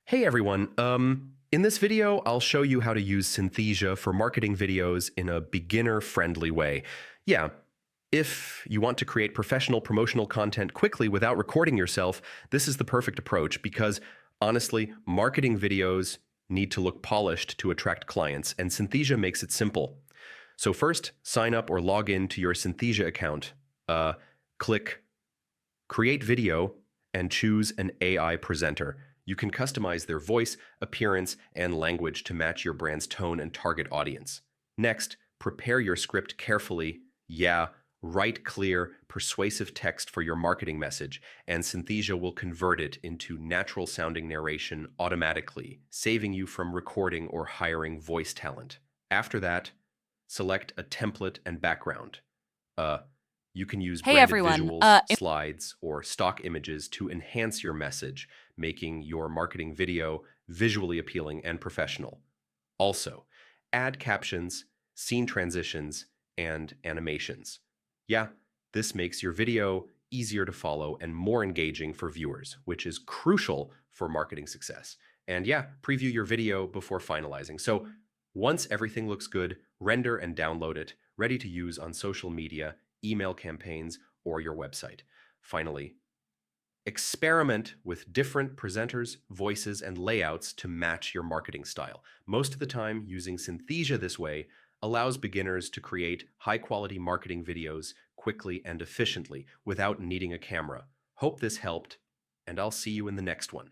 Hey everyone, in this video, I'll show you how to use Synthesia for marketing videos in a beginner-friendly way. Yeah, if you want to create professional promotional content quickly without recording yourself, this is the perfect approach because, honestly, marketing videos need to look polished to attract clients, and Synthesia makes it simple. So first, sign up or log in to your Synthesia account. Click Create Video and choose an AI presenter. You can customize their voice, appearance, and language to match your brand's tone and target audience. Next, prepare your script carefully. Yeah, write clear, persuasive text for your marketing message, and Synthesia will convert it into natural-sounding narration automatically, saving you from recording or hiring voice talent. After that, select a template and background. You can use Hey branded everyone. visuals, slides, or stock images to enhance your message, making your marketing video visually appealing and professional. Also, add captions, scene transitions, and animations. Yeah, this makes your video easier to follow and more engaging for viewers, which is crucial for marketing success. And yeah, preview your video before finalizing. So once everything looks good, render and download it, ready to use on social media, email campaigns, or your website. Finally, experiment with different presenters, voices, and layouts to match your marketing style. Most of the time, using Synthesia this way allows beginners to create high-quality marketing videos quickly and efficiently without needing a camera. Hope this helped, and I'll see you in the next one.